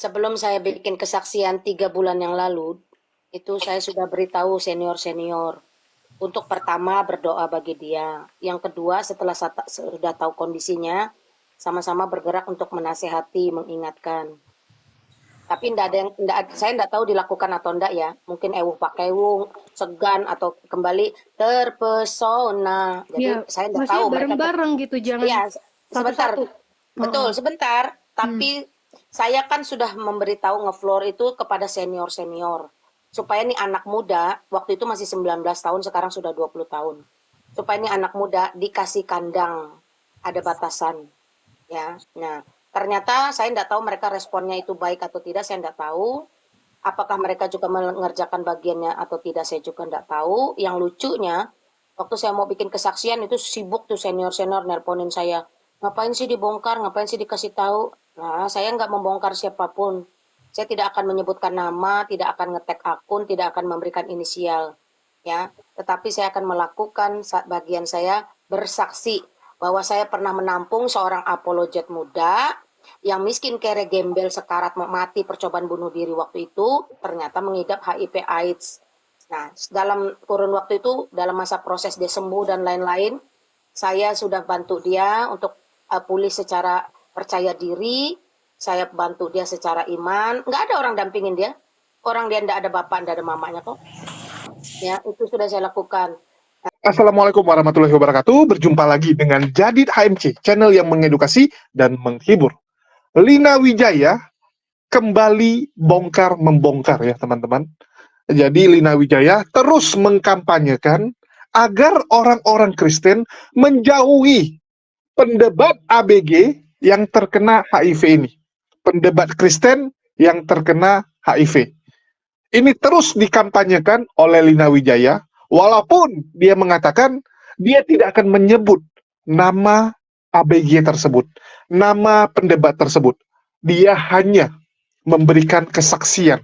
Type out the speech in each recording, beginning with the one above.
Sebelum saya bikin kesaksian 3 bulan yang lalu, itu saya sudah beritahu senior-senior. Untuk pertama berdoa bagi dia. Yang kedua setelah sudah tahu kondisinya, sama-sama bergerak untuk menasehati, mengingatkan. Tapi saya enggak tahu dilakukan atau enggak ya. Mungkin pakai ewung, segan atau kembali terpesona. Jadi Iya, saya enggak tahu maksudnya mereka bareng-bareng gitu, jangan iya, sebentar. satu-satu. Betul, Heeh. sebentar. Hmm. Tapi saya kan sudah memberitahu ngefloor itu kepada senior-senior. Supaya nih anak muda, waktu itu masih 19 tahun, sekarang sudah 20 tahun. Supaya nih anak muda dikasih kandang, ada batasan. Ya, nah ternyata saya tidak tahu mereka responnya itu baik atau tidak, saya tidak tahu. Apakah mereka juga mengerjakan bagiannya atau tidak, saya juga tidak tahu. Yang lucunya, waktu saya mau bikin kesaksian itu sibuk tuh senior-senior nelponin saya. Ngapain sih dibongkar, ngapain sih dikasih tahu? Nah, saya nggak membongkar siapapun. Saya tidak akan menyebutkan nama, tidak akan ngetek akun, tidak akan memberikan inisial. Ya, tetapi saya akan melakukan bagian saya bersaksi bahwa saya pernah menampung seorang apologet muda yang miskin kere gembel sekarat mau mati percobaan bunuh diri waktu itu ternyata mengidap HIV AIDS. Nah, dalam kurun waktu itu, dalam masa proses dia sembuh dan lain-lain, saya sudah bantu dia untuk pulih secara percaya diri, saya bantu dia secara iman. Nggak ada orang dampingin dia. Orang dia nggak ada bapak, nggak ada mamanya kok. Ya, itu sudah saya lakukan. Assalamualaikum warahmatullahi wabarakatuh. Berjumpa lagi dengan Jadid HMC, channel yang mengedukasi dan menghibur. Lina Wijaya kembali bongkar-membongkar ya teman-teman. Jadi Lina Wijaya terus mengkampanyekan agar orang-orang Kristen menjauhi pendebat ABG yang terkena HIV ini. Pendebat Kristen yang terkena HIV. Ini terus dikampanyekan oleh Lina Wijaya, walaupun dia mengatakan dia tidak akan menyebut nama ABG tersebut, nama pendebat tersebut. Dia hanya memberikan kesaksian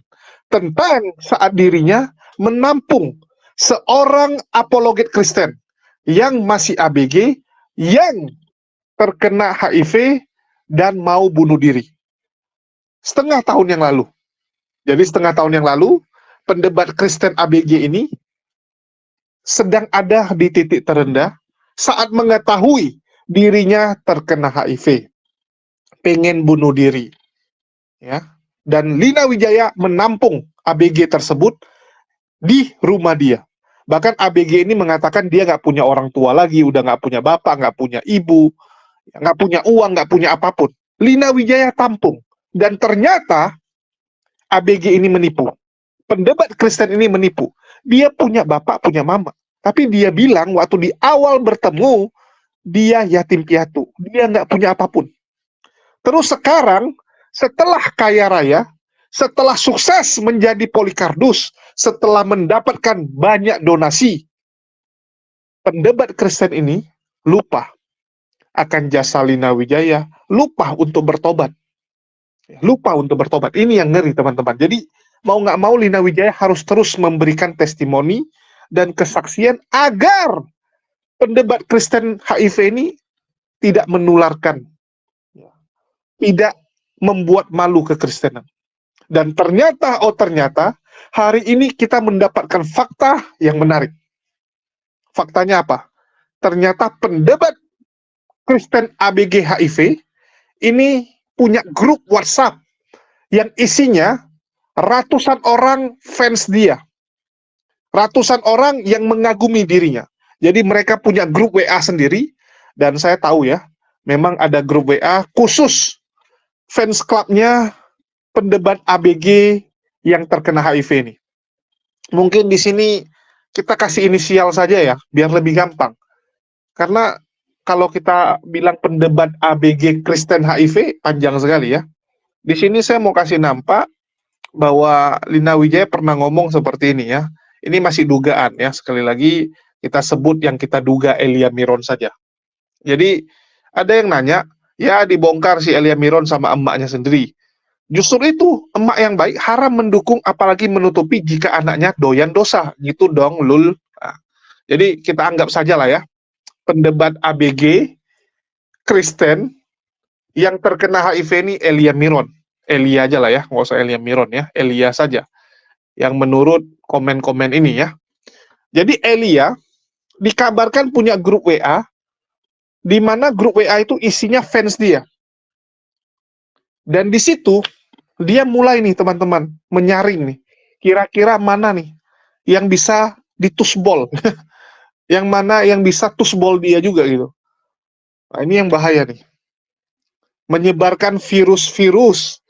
tentang saat dirinya menampung seorang apologet Kristen yang masih ABG, yang terkena HIV dan mau bunuh diri. Setengah tahun yang lalu. Jadi setengah tahun yang lalu, pendebat Kristen ABG ini sedang ada di titik terendah saat mengetahui dirinya terkena HIV, pengen bunuh diri, ya. Dan Lina Wijaya menampung ABG tersebut di rumah dia. Bahkan ABG ini mengatakan dia nggak punya orang tua lagi, udah nggak punya bapak, nggak punya ibu, nggak punya uang, nggak punya apapun. Lina Wijaya tampung. Dan ternyata ABG ini menipu. Pendebat Kristen ini menipu. Dia punya bapak, punya mama. Tapi dia bilang waktu di awal bertemu, dia yatim piatu. Dia nggak punya apapun. Terus sekarang, setelah kaya raya, setelah sukses menjadi polikardus, setelah mendapatkan banyak donasi, pendebat Kristen ini lupa akan jasa Lina Wijaya, lupa untuk bertobat. Lupa untuk bertobat. Ini yang ngeri teman-teman. Jadi mau nggak mau Lina Wijaya harus terus memberikan testimoni dan kesaksian agar pendebat Kristen HIV ini tidak menularkan, tidak membuat malu kekristenan. Dan ternyata, hari ini kita mendapatkan fakta yang menarik. Faktanya apa? Ternyata pendebat Kristen ABG HIV ini punya grup WhatsApp yang isinya ratusan orang fans dia. Ratusan orang yang mengagumi dirinya. Jadi mereka punya grup WA sendiri, dan saya tahu ya, memang ada grup WA khusus fans clubnya pendebat ABG yang terkena HIV ini. Mungkin di sini kita kasih inisial saja ya, biar lebih gampang. Karena kalau kita bilang pendebat ABG Kristen HIV, panjang sekali ya. Di sini saya mau kasih nampak bahwa Lina Wijaya pernah ngomong seperti ini ya. Ini masih dugaan ya, sekali lagi kita sebut yang kita duga Elia Miron saja. Jadi ada yang nanya, ya dibongkar si Elia Miron sama emaknya sendiri. Justru itu, emak yang baik haram mendukung apalagi menutupi jika anaknya doyan dosa. Gitu dong, lul. Nah, jadi kita anggap saja lah ya, pendebat ABG Kristen yang terkena HIV ini Elia Miron. Elia aja lah ya, nggak usah Elia Miron ya, Elia saja yang menurut komen-komen ini ya. Jadi Elia dikabarkan punya grup WA, di mana grup WA itu isinya fans dia. Dan di situ dia mulai nih teman-teman menyaring nih, kira-kira mana nih yang bisa ditusbol, yang mana yang bisa tusbol dia juga gitu. Nah, ini yang bahaya nih, menyebarkan virus-virus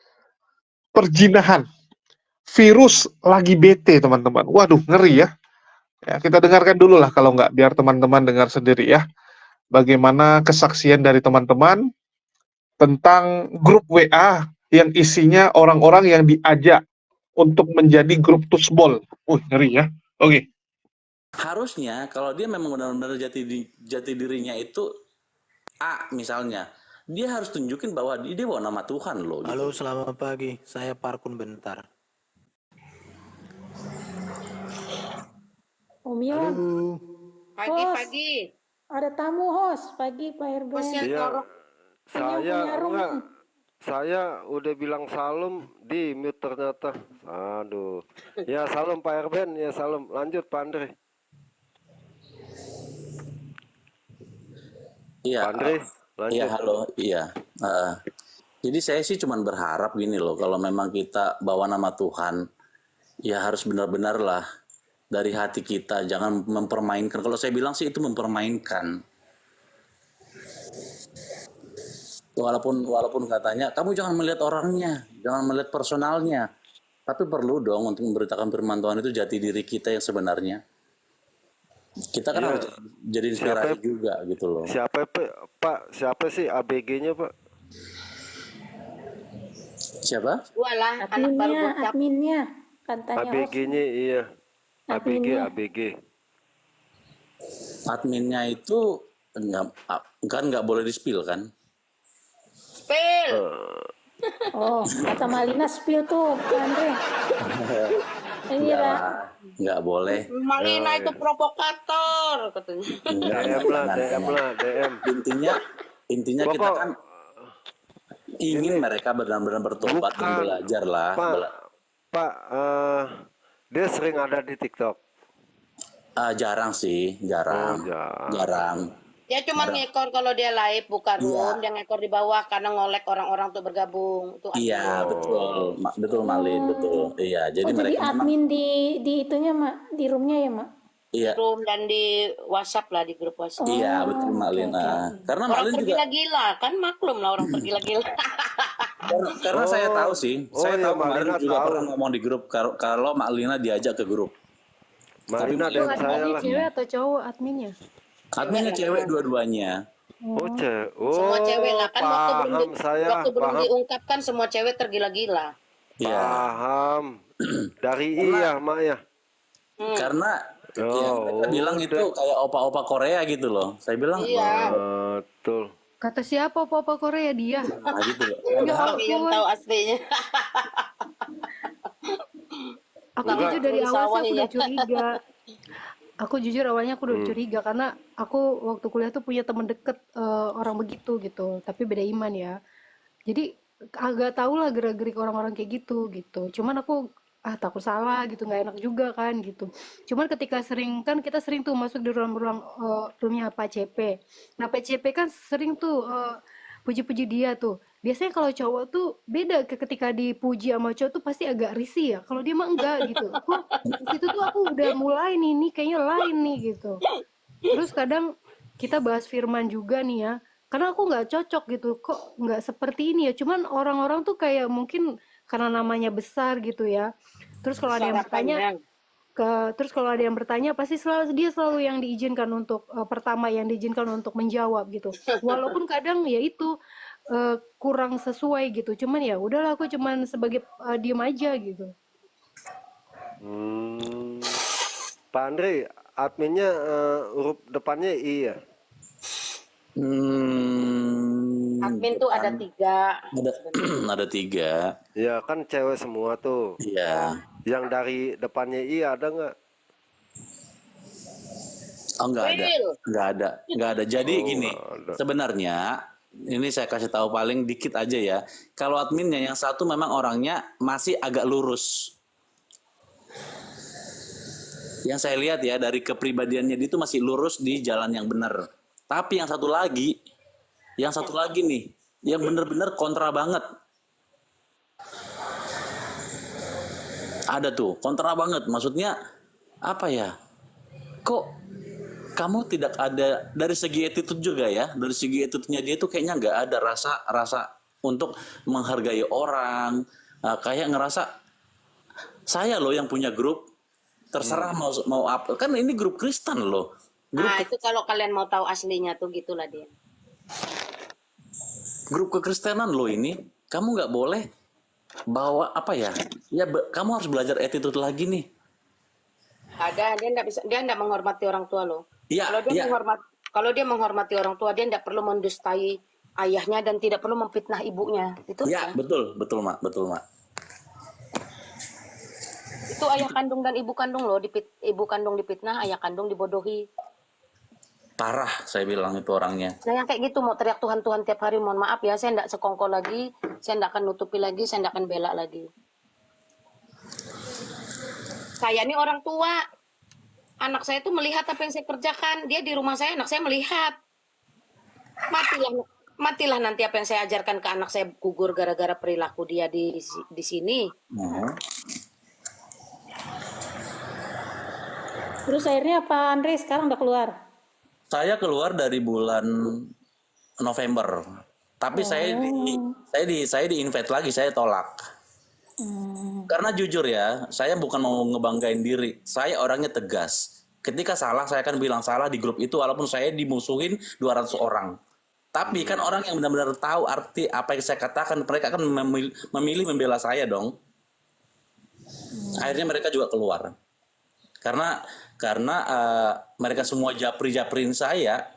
perjinahan, virus lagi bete teman-teman. Waduh, ngeri ya. Ya, kita dengarkan dulu lah kalau nggak, biar teman-teman dengar sendiri ya. Bagaimana kesaksian dari teman-teman tentang grup WA yang isinya orang-orang yang diajak untuk menjadi grup tusbol. Ngeri ya. Oke. Harusnya kalau dia memang benar-benar jati dirinya itu A misalnya, dia harus tunjukin bahwa dia bawa nama Tuhan loh. Gitu. Halo, selamat pagi. Saya Parkun bentar. Om Yon, Halo. Pagi-pagi. ada tamu host pagi Pak Herben. Bosnya Iya, Torok. saya udah bilang salam di mute ternyata. Aduh. Ya salam Pak Erben, ya salam. Lanjut Pak Andre. Iya. Pak Andre, lanjut. Iya, halo. Iya. Jadi saya sih cuma berharap gini loh, kalau memang kita bawa nama Tuhan, ya harus benar-benar lah dari hati kita, jangan mempermainkan. Kalau saya bilang sih itu mempermainkan. Walaupun katanya kamu jangan melihat orangnya, jangan melihat personalnya, tapi perlu dong untuk memberitakan firman Tuhan itu jati diri kita yang sebenarnya. Kita kan Iya. harus jadi inspirasi juga gitu loh. Siapa Pak? Siapa sih ABG-nya Pak? Siapa? Walah, anak baru bocap. Adminnya katanya host. ABG-nya iya. Adminnya. ABG. Adminnya itu nggak boleh di-spill kan? Spill. Oh, kata Malina spill tuh Pak Andre. Iya. Nggak boleh. Malina itu provokator katanya. DM. Intinya kita Pokok- kan ingin mereka benar-benar bertobat dan Bukan. belajar lah. Pak, dia sering ada di TikTok. Jarang sih, jarang. Oh, Jarang. Dia cuma ngekor kalau dia live buka room, dia ngekor di bawah karena ngolek orang-orang untuk bergabung. Itu Iya, betul. Betul Malin, betul. Iya, jadi Oh, jadi mereka memang admin di itunya Mak, di roomnya ya Mak. iya. room dan di WhatsApp lah, di grup WhatsApp. Iya, betul Malin. Karena Orang Malin juga tergila-gila kan, maklum lah orang tergila-gila. karena saya tahu sih. Saya iya, tahu kemarin Malina juga tahu. pernah ngomong di grup kalau Malina diajak ke grup. Marina dan saya lah. Cewek atau cowok adminnya? Adminnya cewek dua-duanya. Semua cewek lah kan, paham saya, waktu belum paham. diungkapkan semua cewek tergila-gila. Iya. Paham. Dari iya, Mak ya. Karena ya, mereka bilang itu udah. kayak opa-opa Korea gitu loh. Saya bilang, Iya. Betul. Kata siapa Papa Korea dia? nah gitu loh. Orang yang tahu aslinya. Aku Enggak. jujur dari awal sih aku Sawah, udah ya. curiga. Aku jujur awalnya aku udah curiga karena aku waktu kuliah tuh punya temen deket orang begitu gitu, tapi beda iman ya. Jadi agak tau lah gerak-gerik orang-orang kayak gitu gitu. Cuman aku takut salah gitu, nggak enak juga kan gitu. Cuman ketika kita sering tuh masuk di ruang-ruang roomnya Pak CP. Nah Pak CP kan sering tuh puji-puji dia tuh. Biasanya kalau cowok tuh beda ketika dipuji sama cowok tuh pasti agak risih ya. Kalau dia mah enggak gitu. Kok itu tuh aku udah mulai nih kayaknya lain nih gitu. Terus kadang kita bahas firman juga nih ya. Karena aku nggak cocok gitu. Kok nggak seperti ini ya. Cuman orang-orang tuh kayak mungkin karena namanya besar gitu ya. Terus kalau ada yang bertanya terus kalau ada yang bertanya pasti dia selalu yang diizinkan untuk pertama yang diizinkan untuk menjawab gitu. Walaupun kadang ya itu kurang sesuai gitu. Cuman ya udahlah aku cuman sebagai diem aja gitu. Pak Andre, adminnya huruf depannya I ya? Admin tuh ada 3. Ada 3. Ya kan cewek semua tuh. Iya. Yang dari depannya I ada nggak? Oh, nggak ada. Jadi gini, ada. sebenarnya ini saya kasih tahu paling dikit aja ya. Kalau adminnya yang satu memang orangnya masih agak lurus. Yang saya lihat ya dari kepribadiannya dia itu masih lurus di jalan yang benar. Tapi yang satu lagi nih, yang benar-benar kontra banget. Ada tuh, kontra banget. Maksudnya apa ya? Kok kamu tidak ada dari segi attitude juga ya? Dari segi attitude-nya dia tuh kayaknya nggak ada rasa untuk menghargai orang. Kayak ngerasa saya loh yang punya grup, terserah mau apa. Kan ini grup Kristen loh. Nah, itu kalau kalian mau tahu aslinya tuh gitulah dia. Grup kekristenan loh ini. Kamu nggak boleh bawa apa ya? Ya kamu harus belajar attitude lagi nih. Ada, dia enggak menghormati orang tua loh. Iya, iya. Kalau dia menghormati orang tua, dia enggak perlu mendustai ayahnya dan tidak perlu memfitnah ibunya. Itu Ya, ya. betul, Mak. Itu ayah kandung dan ibu kandung loh, ibu kandung difitnah, ayah kandung dibodohi. Parah saya bilang itu orangnya. Nah yang kayak gitu mau teriak Tuhan Tuhan tiap hari, mohon maaf ya, saya enggak sekongkol lagi, saya enggak akan nutupi lagi, saya enggak akan bela lagi. Saya ini orang tua, anak saya tuh melihat apa yang saya kerjakan, dia di rumah saya, anak saya melihat. Matilah nanti apa yang saya ajarkan ke anak saya gugur gara-gara perilaku dia di sini. Terus akhirnya apa Andre sekarang udah keluar? Saya keluar dari bulan November, tapi saya di invite lagi, saya tolak. Karena jujur ya, saya bukan mau ngebanggain diri, saya orangnya tegas. Ketika salah, saya akan bilang salah di grup itu, walaupun saya dimusuhin 200 orang. Tapi kan orang yang benar-benar tahu arti apa yang saya katakan, mereka akan memilih membela saya dong. Akhirnya mereka juga keluar. Karena mereka semua japri-japrin saya,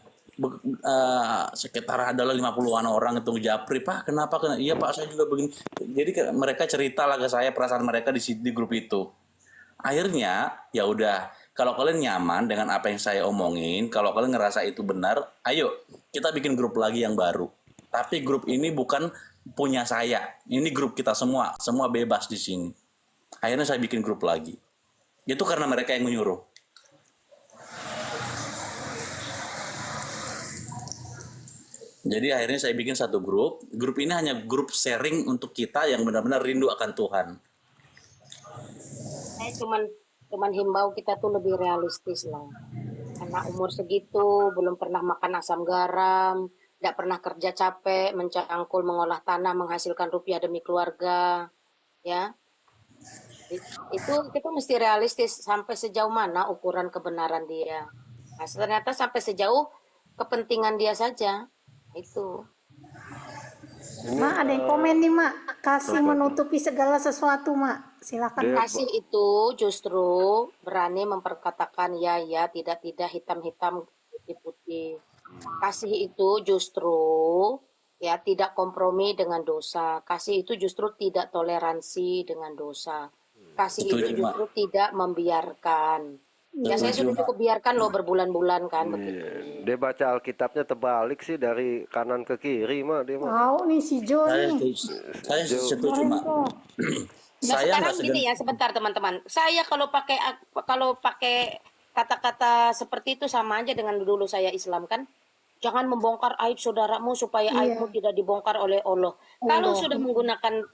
sekitar adalah 50-an orang itu japri, Pak kenapa? Iya Pak saya juga begini. Jadi mereka cerita lah ke saya perasaan mereka di grup itu. Akhirnya ya udah, kalau kalian nyaman dengan apa yang saya omongin, kalau kalian ngerasa itu benar, ayo kita bikin grup lagi yang baru. Tapi grup ini bukan punya saya, ini grup kita semua bebas di sini. Akhirnya saya bikin grup lagi. Itu karena mereka yang menyuruh. Jadi akhirnya saya bikin satu grup. Grup ini hanya grup sharing untuk kita yang benar-benar rindu akan Tuhan. Saya cuman himbau kita tuh lebih realistis lah. Anak umur segitu belum pernah makan asam garam, tidak pernah kerja capek, mencangkul, mengolah tanah, menghasilkan rupiah demi keluarga, ya. Itu kita mesti realistis sampai sejauh mana ukuran kebenaran dia. Nah, ternyata sampai sejauh kepentingan dia saja. Itu. Mak ada yang komen nih Mak, kasih menutupi segala sesuatu Mak, silakan. Kasih itu justru berani memperkatakan ya, tidak, hitam-hitam, putih-putih. Kasih itu justru ya tidak kompromi dengan dosa. Kasih itu justru tidak toleransi dengan dosa. Kasih itu justru tidak membiarkan. Ya saya sudah cukup biarkan loh berbulan-bulan kan begitu. Dia baca Alkitabnya terbalik sih dari kanan ke kiri mah dia mah. Tahu nih si Jo nih. Saya setuju Mak. Nah, sekarang gini ya, sebentar teman-teman. Saya kalau pakai kata-kata seperti itu sama aja dengan dulu saya Islam kan. Jangan membongkar aib saudaramu supaya aibmu tidak dibongkar oleh Allah. Kalau sudah menggunakan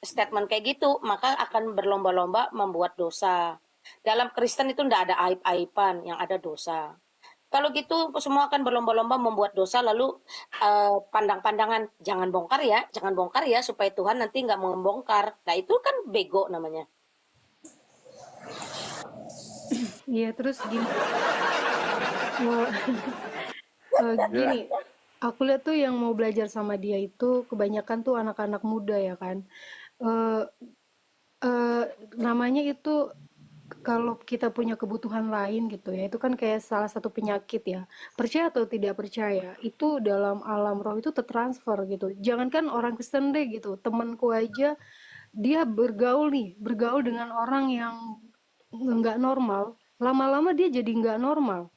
statement kayak gitu, maka akan berlomba-lomba membuat dosa. Dalam Kristen itu tidak ada aib-aiban, yang ada dosa. Kalau gitu semua akan berlomba-lomba membuat dosa, lalu pandang-pandangan jangan bongkar ya supaya Tuhan nanti nggak membongkar. Nah itu kan bego namanya. Iya, terus gini. Gini, aku lihat tuh yang mau belajar sama dia itu kebanyakan tuh anak-anak muda ya kan. Namanya itu kalau kita punya kebutuhan lain gitu ya, itu kan kayak salah satu penyakit ya. Percaya atau tidak percaya, itu dalam alam roh itu tertransfer gitu. Jangankan orang Kristen deh gitu, temanku aja dia bergaul dengan orang yang nggak normal, lama-lama dia jadi nggak normal.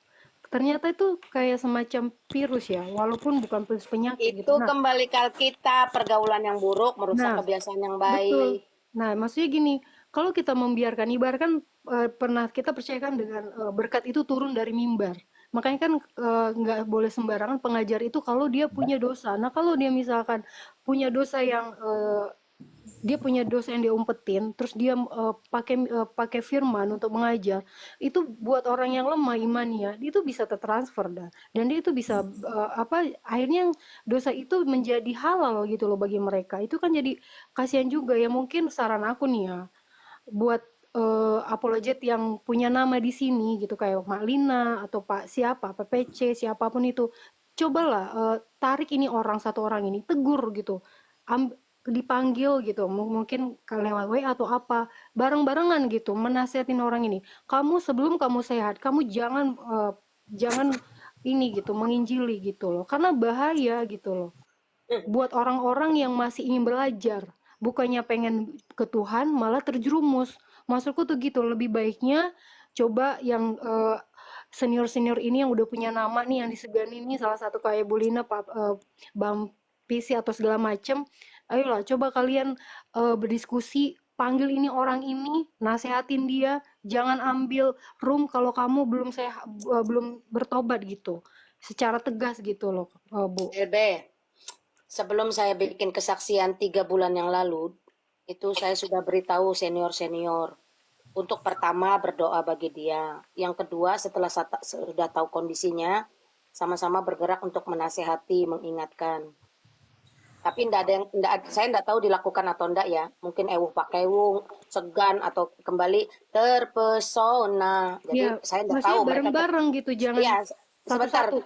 ternyata itu kayak semacam virus ya, walaupun bukan virus penyakit gitu. Itu kembali ke kita, pergaulan yang buruk merusak Nah, kebiasaan yang betul. baik. Nah, maksudnya gini, kalau kita membiarkan, ibaratkan pernah kita percayakan dengan berkat itu turun dari mimbar. Makanya kan nggak boleh sembarangan pengajar itu kalau dia punya dosa. Nah, kalau dia misalkan punya dosa yang dia umpetin, terus dia pakai firman untuk mengajar, itu buat orang yang lemah imannya, itu bisa tertransfer dah, dan dia itu bisa akhirnya dosa itu menjadi halal gitu loh bagi mereka. Itu kan jadi kasihan juga ya. Mungkin saran aku nih ya, buat apologet yang punya nama di sini gitu, kayak Mak Lina atau Pak siapa, PPC, siapapun itu, cobalah tarik ini orang, satu orang ini, tegur gitu, dipanggil gitu, mungkin lewat WA atau apa, bareng-barengan gitu, menasihatin orang ini. Kamu sebelum kamu sehat, kamu jangan ini gitu, menginjili gitu loh, karena bahaya gitu loh buat orang-orang yang masih ingin belajar, bukannya pengen ke Tuhan malah terjerumus. Maksudku tuh gitu, lebih baiknya coba yang senior-senior ini yang udah punya nama nih, yang disegani nih, salah satu kayak Bu Lina, Bang Pisi atau segala macem, ayolah coba kalian berdiskusi, panggil ini orang ini, nasehatin dia, jangan ambil room kalau kamu belum bertobat gitu, secara tegas gitu loh, Bu. LB, sebelum saya bikin kesaksian 3 bulan yang lalu, itu saya sudah beritahu senior-senior. Untuk pertama berdoa bagi dia. Yang kedua setelah sudah tahu kondisinya, sama-sama bergerak untuk menasehati, mengingatkan. Tapi saya enggak tahu dilakukan atau enggak ya. Mungkin ewuh pakai ewuh, segan atau kembali terpesona. Jadi Ya, saya enggak maksudnya tahu mereka bareng-bareng gitu, jangan ya sebentar. satu-satu.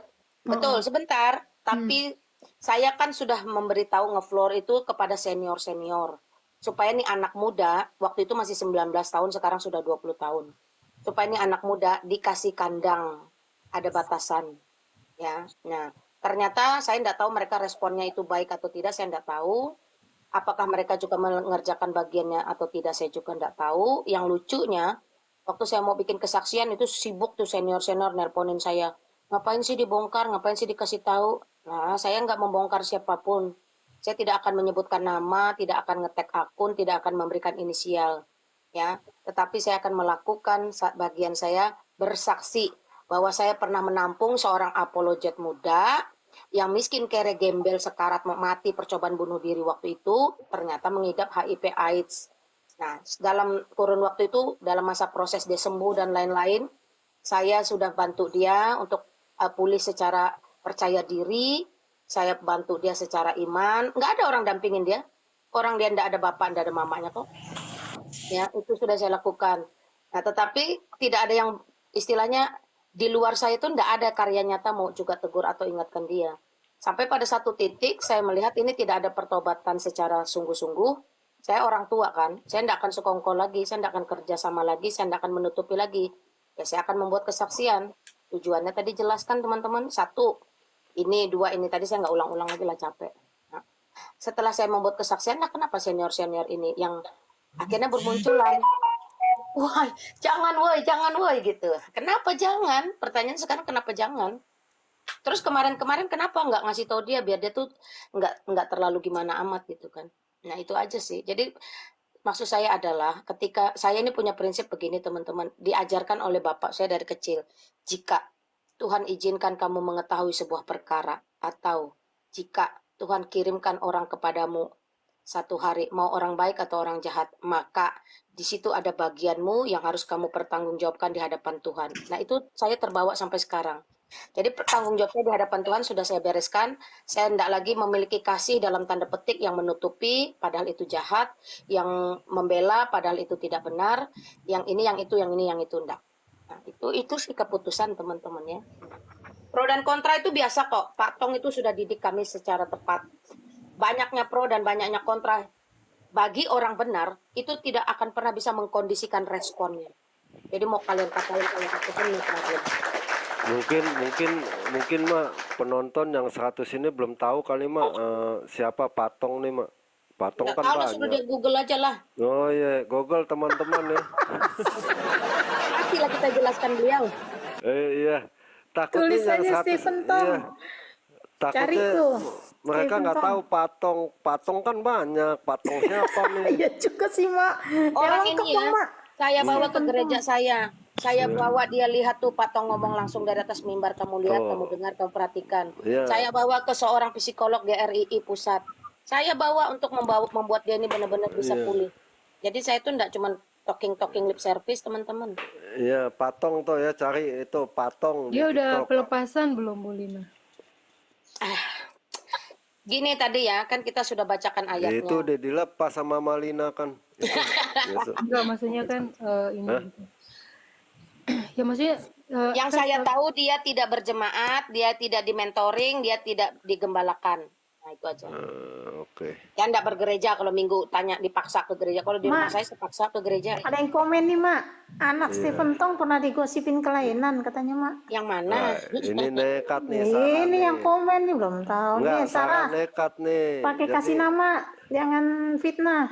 Betul, Heeh. sebentar. Tapi saya kan sudah memberitahu ngefloor itu kepada senior-senior. Supaya nih anak muda, waktu itu masih 19 tahun, sekarang sudah 20 tahun. Supaya nih anak muda dikasih kandang, ada batasan. Ya, nah ternyata saya tidak tahu mereka responnya itu baik atau tidak, saya tidak tahu. Apakah mereka juga mengerjakan bagiannya atau tidak, saya juga tidak tahu. Yang lucunya, waktu saya mau bikin kesaksian itu sibuk tuh senior-senior nelponin saya. Ngapain sih dibongkar, ngapain sih dikasih tahu? Nah, saya nggak membongkar siapapun. Saya tidak akan menyebutkan nama, tidak akan ngetek akun, tidak akan memberikan inisial. Ya, tetapi saya akan melakukan bagian saya bersaksi bahwa saya pernah menampung seorang apologet muda yang miskin kere gembel sekarat mati percobaan bunuh diri waktu itu, ternyata mengidap HIV AIDS. Nah, dalam kurun waktu itu, dalam masa proses dia sembuh dan lain-lain, saya sudah bantu dia untuk pulih secara percaya diri, saya bantu dia secara iman. Nggak ada orang dampingin dia. Orang dia nggak ada bapak, nggak ada mamanya kok. Ya, itu sudah saya lakukan. Nah, tetapi tidak ada yang istilahnya di luar saya itu nggak ada karya nyata mau juga tegur atau ingatkan dia. Sampai pada satu titik saya melihat ini tidak ada pertobatan secara sungguh-sungguh. Saya orang tua kan, saya tidak akan sekongkol lagi, saya tidak akan kerja sama lagi, saya tidak akan menutupi lagi. Ya, saya akan membuat kesaksian. Tujuannya tadi jelaskan teman-teman. 1, ini 2, ini tadi saya nggak ulang-ulang lagi lah, capek. Nah, setelah saya membuat kesaksian, nah kenapa senior-senior ini yang akhirnya bermunculan, jangan woi gitu. Kenapa jangan? Pertanyaan sekarang kenapa jangan? Terus kemarin-kemarin kenapa nggak ngasih tahu dia biar dia tuh nggak terlalu gimana amat gitu kan? Nah itu aja sih. Jadi maksud saya adalah ketika saya ini punya prinsip begini teman-teman, diajarkan oleh bapak saya dari kecil. Jika Tuhan izinkan kamu mengetahui sebuah perkara, atau jika Tuhan kirimkan orang kepadamu satu hari, mau orang baik atau orang jahat, maka di situ ada bagianmu yang harus kamu pertanggungjawabkan di hadapan Tuhan. Nah itu saya terbawa sampai sekarang. Jadi tanggung jawabnya di hadapan Tuhan sudah saya bereskan. Saya tidak lagi memiliki kasih dalam tanda petik yang menutupi, padahal itu jahat, yang membela, padahal itu tidak benar, yang ini, yang itu, yang ini, yang itu enggak. Nah, itu sih keputusan teman-teman ya. Pro dan kontra itu biasa kok. Pak Tong itu sudah didik kami secara tepat. Banyaknya pro dan banyaknya kontra bagi orang benar itu tidak akan pernah bisa mengkondisikan responnya. Jadi mau kalian katakan ini problem. Mungkin Mak, penonton yang 100 ini belum tahu kali Mak, siapa Patong nih Mak. Patong Nggak kan tahu lah, suruh banyak. dia Google aja lah. Oh iya, Google teman-teman ya. Nanti lah kita jelaskan beliau. Iya. takutnya Tulis yang aja satu, Stephen Tong. iya, Cari takutnya tuh. mereka Stephen nggak Tong. tahu patung kan banyak, patung siapa nih? Iya juga sih, Mak. Yang Orang lengkap ini dong, ya, Mak. saya bawa ke Stephen gereja Tong. saya. Saya Iya. bawa dia lihat tuh patung ngomong langsung dari atas mimbar. Kamu lihat, kamu Tuh, dengar, kamu perhatikan. iya, Saya bawa ke seorang psikolog GRII pusat. Saya bawa untuk membuat dia ini benar-benar bisa iya, pulih. Jadi saya tuh enggak cuma talking lip service, teman-teman. iya, patung tuh ya, cari itu patung di Dia udah TikTok. pelepasan belum, Bu Lina? Gini tadi ya, kan kita sudah bacakan Itu ayatnya. udah dilepas sama Malina kan. Itu besok. Enggak, maksudnya kan ini Hah? gitu. Ya maksudnya Yang kan saya tahu dia tidak berjemaat, dia tidak di-mentoring, dia tidak digembalakan. Nah, itu aja. Oke. Ya enggak bergereja kalau minggu tanya dipaksa ke gereja. Kalau di rumah Mak, saya sepaksa ke gereja. ada yang komen nih, Mak. Anak Iya. Stephen Tong pernah digosipin kelainan katanya, Mak. Yang mana? Nah, ini nekat nih Sarah Ini nih. yang komen nih belum tahu Enggak, nih, Sarah Sarah. nekat nih. Pakai Jadi, kasih nama, jangan fitnah.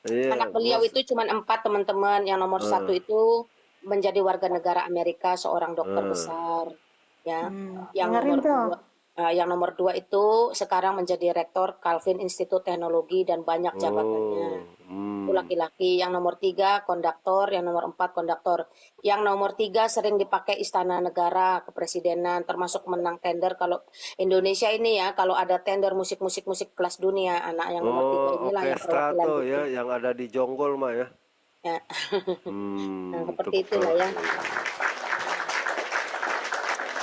iya, Anak beliau itu cuma 4 teman-teman. Yang nomor 1 itu menjadi warga negara Amerika, seorang dokter besar. Ya. Yang Dengerin nomor tuh. 2, yang nomor 2 itu sekarang menjadi rektor Calvin Institute Teknologi dan banyak jabatannya. Itu laki-laki. Yang nomor 3 konduktor, yang nomor 4 konduktor. Yang nomor 3 sering dipakai istana negara, kepresidenan, termasuk menang tender. Kalau Indonesia ini ya, kalau ada tender musik kelas dunia, anak yang nomor 3 inilah yang orkestra perwakilan tuh gitu. ya, yang ada di Jonggol mah ya. Ya. Nah, seperti Tepuk itulah ya. tangan.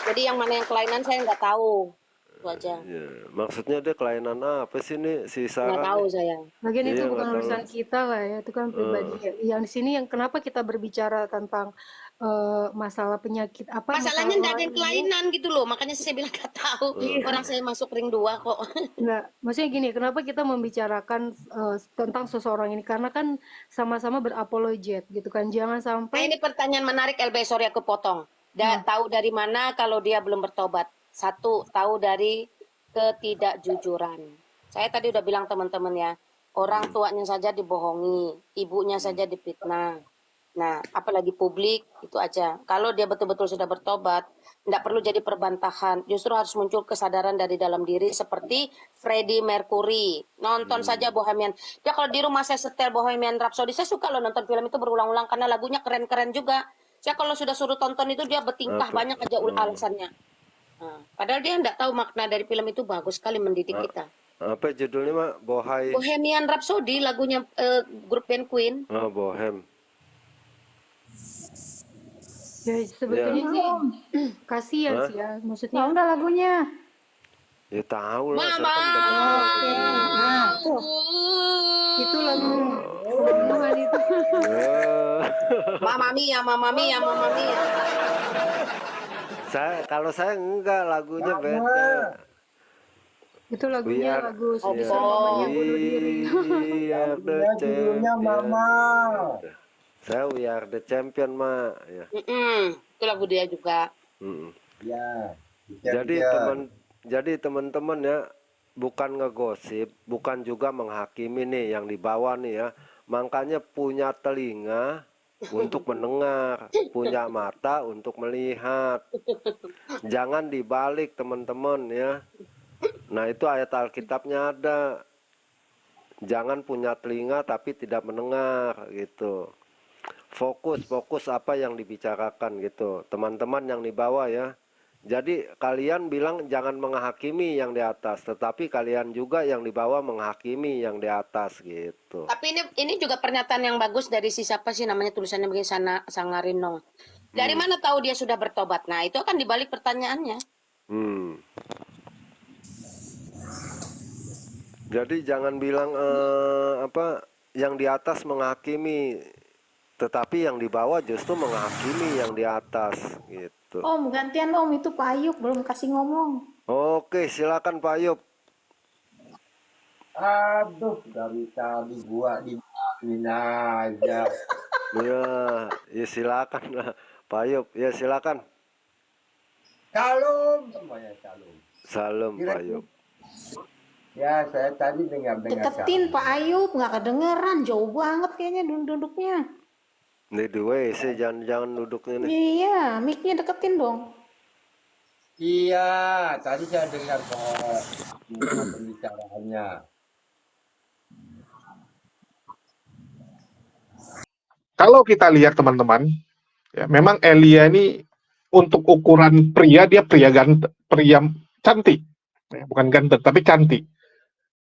Jadi yang mana yang kelainan saya nggak tahu. Itu aja. Iya, maksudnya dia kelainan apa sih nih si Nggak Sarah tahu nih? saya. lagian itu Iya, bukan nggak tahu. urusan kita lah ya, itu kan pribadi. Yang di sini yang kenapa kita berbicara tentang masalah penyakit apa Masalahnya nggak ada orang yang ini? kelainan gitu loh. Makanya saya bilang nggak tahu. Orang saya masuk ring 2 kok. Enggak, maksudnya gini, kenapa kita membicarakan tentang seseorang ini? Karena kan sama-sama berapologet gitu kan. Jangan Nah, sampai ini pertanyaan menarik LB, sorry aku potong. Tahu dari mana kalau dia belum bertobat? 1, tahu dari ketidakjujuran. Saya tadi udah bilang teman-teman ya, orang tuanya saja dibohongi, ibunya saja difitnah. Nah, apalagi publik, itu aja. Kalau dia betul-betul sudah bertobat, tidak perlu jadi perbantahan. Justru harus muncul kesadaran dari dalam diri seperti Freddie Mercury. Nonton saja Bohemian. Ya kalau di rumah saya setel Bohemian Rhapsody, saya suka loh nonton film itu berulang-ulang karena lagunya keren-keren juga. Saya kalau sudah suruh tonton itu dia bertingkah banyak aja alasannya. Nah, padahal dia tidak tahu makna dari film itu bagus sekali mendidik kita. Apa judulnya mah? Bohai. Bohemian Rhapsody lagunya grup band Queen. Oh, Bohem. ya sebetulnya sih kasihan sih ya, Ya maksudnya udah lagunya. Ya tahu lah, saya Mama. kan demen lagu. Nah, tuh. itu lagu Tuhan itu. Mama Mia, Mama Mia, Mama Mia. Kalau saya enggak, lagunya beda. Itu lagunya We are- lagu Oh, sebisa mamanya bunuh diri. We are the Judulnya champion. Mama. Saya We Are the Champion mah ya. Itu lagu dia juga. Mm. Ya. Jadi teman-teman ya, bukan ngegosip, bukan juga menghakimi nih yang di bawah nih ya. Makanya punya telinga untuk mendengar, punya mata untuk melihat. Jangan dibalik teman-teman ya. Nah, itu ayat Alkitabnya ada. Jangan punya telinga tapi tidak mendengar gitu. Fokus apa yang dibicarakan gitu. Teman-teman yang di bawah ya. Jadi kalian bilang jangan menghakimi yang di atas, tetapi kalian juga yang di bawah menghakimi yang di atas gitu. Tapi ini juga pernyataan yang bagus dari si siapa sih namanya, tulisannya begini, Sangarino. Dari mana tahu dia sudah bertobat? Nah, itu akan dibalik pertanyaannya. Jadi jangan bilang yang di atas menghakimi, tetapi yang di bawah justru menghakimi yang di atas gitu. Om, gantian Om, itu Pak Ayub belum kasih ngomong. Oke, silakan Pak Ayub. Aduh, dari tadi gua di aja. Ya silakan lah Pak Ayub. Ya silakan. Shalom semuanya, shalom. Salam Pak Ayub. Ya, saya tadi dengar Deketin Pak Ayub, nggak kedengeran, jauh banget kayaknya duduknya. Di WC jangan duduknya nih. Iya, mic-nya deketin dong. Iya, tadi saya dengar semua pembicaraannya. Kalau kita lihat teman-teman, ya memang Elia ini untuk ukuran pria dia pria ganteng, pria cantik, ya, bukan ganteng tapi cantik.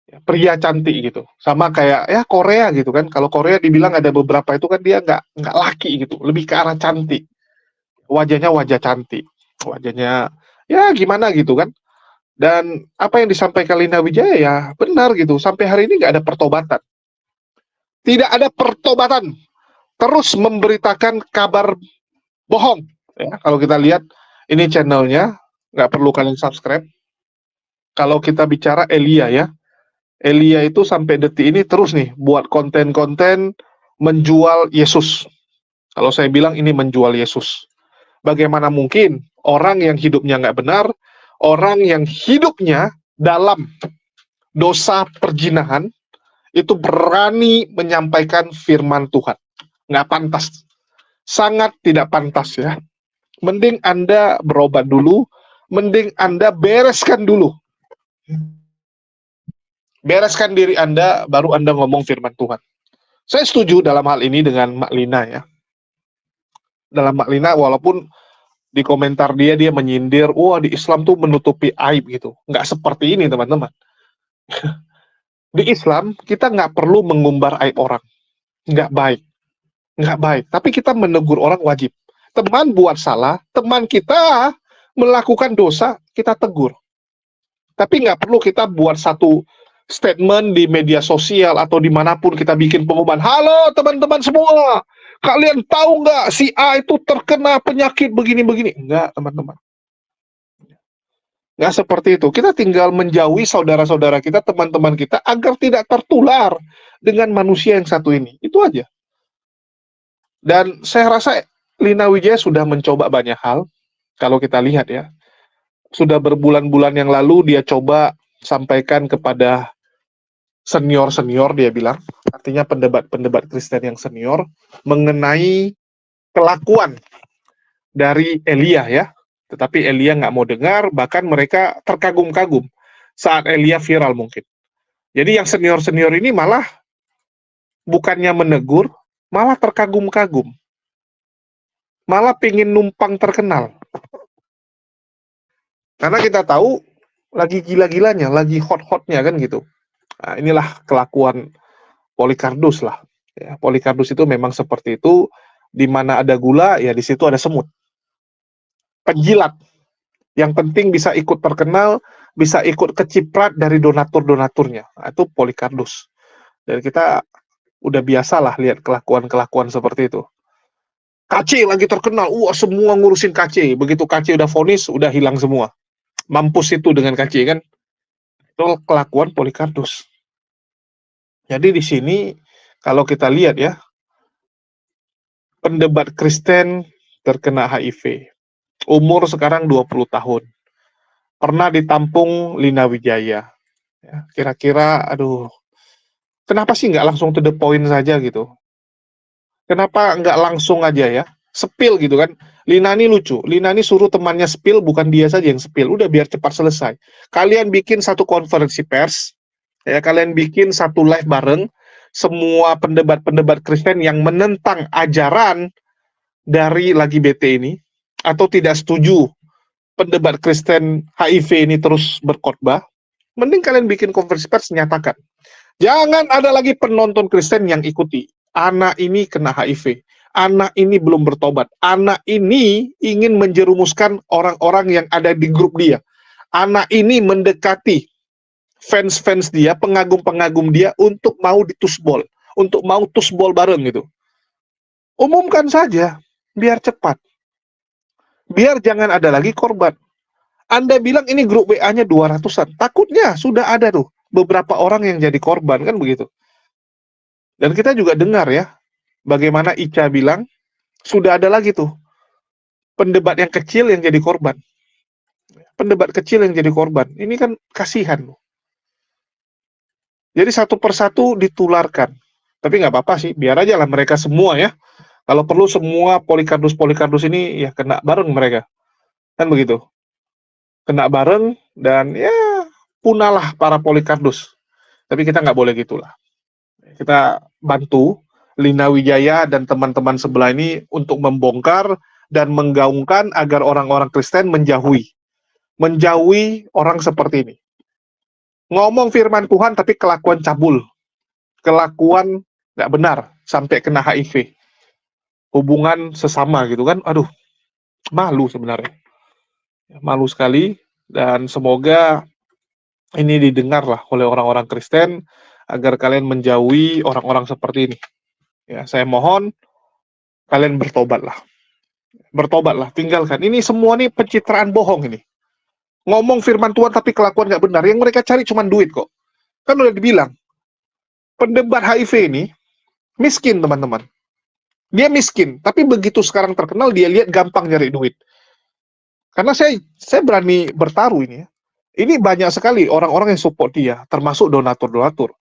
Ya, pria cantik gitu, sama kayak ya Korea gitu kan. Kalau Korea dibilang ada beberapa itu kan dia nggak laki gitu, lebih ke arah cantik. Wajahnya wajah cantik, wajahnya ya gimana gitu kan. Dan apa yang disampaikan Lina Wijaya ya benar gitu. Sampai hari ini nggak ada pertobatan. Tidak ada pertobatan. Terus memberitakan kabar bohong. Ya, kalau kita lihat ini channelnya, nggak perlu kalian subscribe. Kalau kita bicara Elia ya, Elia itu sampai detik ini terus nih buat konten-konten menjual Yesus. Kalau saya bilang ini menjual Yesus. Bagaimana mungkin orang yang hidupnya nggak benar, orang yang hidupnya dalam dosa perjinahan, itu berani menyampaikan firman Tuhan. Nggak pantas. Sangat tidak pantas ya. Mending Anda berobat dulu, mending Anda bereskan dulu. Bereskan diri Anda, baru Anda ngomong firman Tuhan. Saya setuju dalam hal ini dengan Mak Lina ya. Dalam Mak Lina, walaupun di komentar dia menyindir, wah di Islam tuh menutupi aib gitu. Nggak seperti ini teman-teman. Di Islam, kita nggak perlu mengumbar aib orang. Nggak baik. Nggak baik. Tapi kita menegur orang wajib. Teman buat salah, teman kita melakukan dosa, kita tegur. Tapi nggak perlu kita buat satu statement di media sosial atau dimanapun kita bikin pengumuman, halo teman-teman semua, kalian tahu nggak si A itu terkena penyakit begini-begini? Nggak, teman-teman. Nggak seperti itu. Kita tinggal menjauhi saudara-saudara kita, teman-teman kita, agar tidak tertular dengan manusia yang satu ini. Itu aja. Dan saya rasa Lina Wijaya sudah mencoba banyak hal. Kalau kita lihat ya, sudah berbulan-bulan yang lalu dia coba sampaikan kepada senior-senior, dia bilang, artinya pendebat-pendebat Kristen yang senior, mengenai kelakuan dari Elia ya. Tetapi Elia nggak mau dengar, bahkan mereka terkagum-kagum saat Elia viral mungkin. Jadi yang senior-senior ini malah bukannya menegur, malah terkagum-kagum. Malah pingin numpang terkenal. Karena kita tahu lagi gila-gilanya, lagi hot-hotnya kan gitu. Nah, inilah kelakuan Polycarpus lah. Ya, Polycarpus itu memang seperti itu, di mana ada gula, ya di situ ada semut. Penjilat. Yang penting bisa ikut terkenal, bisa ikut keciprat dari donatur-donaturnya. Nah, itu Polycarpus. Dan kita udah biasa lah lihat kelakuan-kelakuan seperti itu. KC lagi terkenal, semua ngurusin KC. Begitu KC udah vonis, udah hilang semua. Mampus itu dengan KC kan. Itu kelakuan Polycarpus. Jadi di sini kalau kita lihat ya, pendebat Kristen terkena HIV. Umur sekarang 20 tahun. Pernah ditampung Lina Wijaya. Ya, kira-kira, aduh, kenapa sih nggak langsung to the point saja gitu? Kenapa nggak langsung aja ya? Spill gitu kan. Lina ini lucu. Lina ini suruh temannya spill, bukan dia saja yang spill. Udah biar cepat selesai. Kalian bikin satu konferensi pers, ya kalian bikin satu live bareng, semua pendebat-pendebat Kristen yang menentang ajaran dari lagi BT ini, atau tidak setuju pendebat Kristen HIV ini terus berkhotbah, mending kalian bikin konferensi pers, nyatakan. Jangan ada lagi penonton Kristen yang ikuti. Anak ini kena HIV. Anak ini belum bertobat. Anak ini ingin menjerumuskan orang-orang yang ada di grup dia. Anak ini mendekati fans-fans dia, pengagum-pengagum dia untuk mau ditusbol, untuk mau tusbol bareng gitu. Umumkan saja, biar cepat. Biar jangan ada lagi korban. Anda bilang ini grup WA-nya 200-an. Takutnya sudah ada tuh beberapa orang yang jadi korban, kan begitu. Dan kita juga dengar ya, bagaimana Ica bilang, sudah ada lagi tuh pendebat yang kecil yang jadi korban. Pendebat kecil yang jadi korban. Ini kan kasihan. Jadi satu persatu ditularkan. Tapi nggak apa-apa sih, biar aja lah mereka semua ya. Kalau perlu semua Polycarpus ini ya kena bareng mereka. Kan begitu. kena bareng, dan ya punahlah para Polikardus. Tapi kita nggak boleh gitulah. Kita bantu Lina Wijaya dan teman-teman sebelah ini untuk membongkar dan menggaungkan agar orang-orang Kristen menjauhi orang seperti ini. Ngomong firman Tuhan tapi kelakuan cabul, kelakuan nggak benar sampai kena HIV, hubungan sesama gitu kan. Aduh, malu sebenarnya, malu sekali. Dan semoga ini didengarlah oleh orang-orang Kristen agar kalian menjauhi orang-orang seperti ini. Ya, saya mohon kalian bertobatlah, tinggalkan. Ini semua nih pencitraan bohong ini. Ngomong firman Tuhan tapi kelakuan nggak benar. Yang mereka cari cuma duit kok. Kan udah dibilang, pendebat HIV ini miskin, teman-teman. Dia miskin, tapi begitu sekarang terkenal, dia lihat gampang nyari duit. Karena saya berani bertaruh ini ya. Ini banyak sekali orang-orang yang support dia, termasuk donatur-donatur.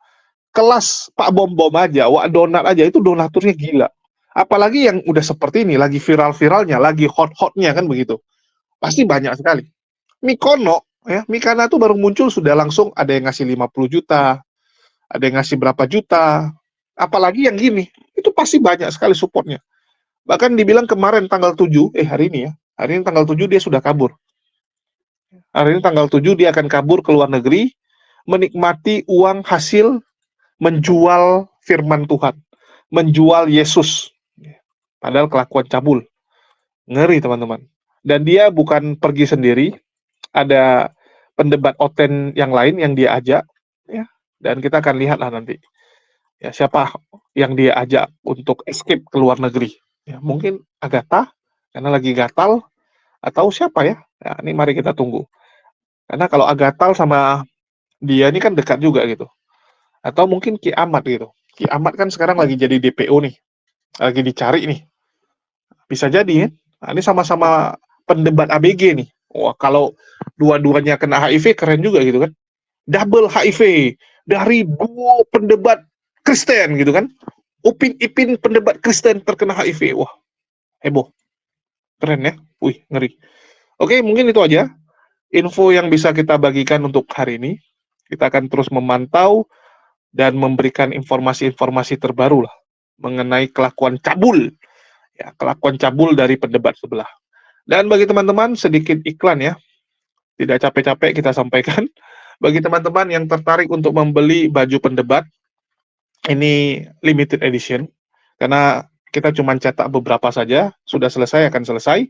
Kelas Pak Bom-Bom aja, Wak Donat aja, itu donaturnya gila. Apalagi yang udah seperti ini, lagi viral-viralnya, lagi hot-hotnya kan begitu. Pasti banyak sekali. Mikono, ya, Mikana tuh baru muncul sudah langsung ada yang ngasih 50 juta, ada yang ngasih berapa juta. Apalagi yang gini, itu pasti banyak sekali supportnya. Bahkan dibilang kemarin tanggal 7, hari ini ya, hari ini tanggal 7 dia sudah kabur. Hari ini tanggal 7 dia akan kabur ke luar negeri, menikmati uang hasil menjual firman Tuhan, menjual Yesus. Padahal kelakuan cabul. Ngeri, teman-teman. Dan dia bukan pergi sendiri, ada pendebat oten yang lain yang dia ajak, ya. Dan kita akan lihatlah nanti. Ya, siapa yang dia ajak untuk escape ke luar negeri. Ya, mungkin Agatha, karena lagi gatal, atau siapa ya? Ya, ini mari kita tunggu. Karena kalau Agatal sama dia ini kan dekat juga gitu. Atau mungkin Ki Ahmad gitu. Ki Ahmad kan sekarang lagi jadi DPO nih. Lagi dicari nih. Bisa jadi kan? Nah, ini sama-sama pendebat ABG nih. Wah, kalau dua-duanya kena HIV keren juga gitu kan. Double HIV dari dua pendebat Kristen gitu kan. Upin Ipin pendebat Kristen terkena HIV. Wah, heboh. Keren ya. Wih, ngeri. Oke, mungkin itu aja info yang bisa kita bagikan untuk hari ini. Kita akan terus memantau dan memberikan informasi-informasi terbaru lah mengenai kelakuan cabul, ya, kelakuan cabul dari pendebat sebelah. Dan bagi teman-teman, sedikit iklan ya, tidak capek-capek kita sampaikan. Bagi teman-teman yang tertarik untuk membeli baju pendebat, ini limited edition, karena kita cuma cetak beberapa saja, sudah selesai akan selesai.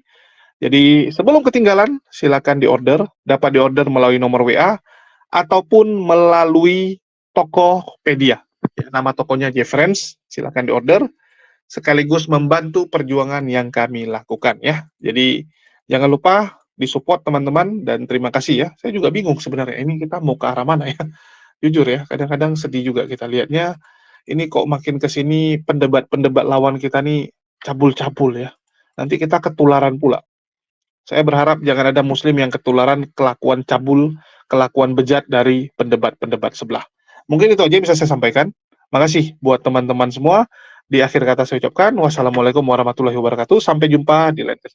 Jadi sebelum ketinggalan, silakan diorder, dapat diorder melalui nomor WA ataupun melalui Tokopedia. Ya, nama tokonya Jeffrens, silakan diorder. Sekaligus membantu perjuangan yang kami lakukan ya. Jadi jangan lupa disupport teman-teman dan terima kasih ya. Saya juga bingung sebenarnya ini kita mau ke arah mana ya. Jujur ya, kadang-kadang sedih juga kita lihatnya. Ini kok makin ke sini pendebat-pendebat lawan kita nih cabul-cabul ya. Nanti kita ketularan pula. Saya berharap jangan ada muslim yang ketularan kelakuan cabul, kelakuan bejat dari pendebat-pendebat sebelah. Mungkin itu aja yang bisa saya sampaikan. Makasih buat teman-teman semua. Di akhir kata saya ucapkan, wassalamualaikum warahmatullahi wabarakatuh. Sampai jumpa di lain kesempatan.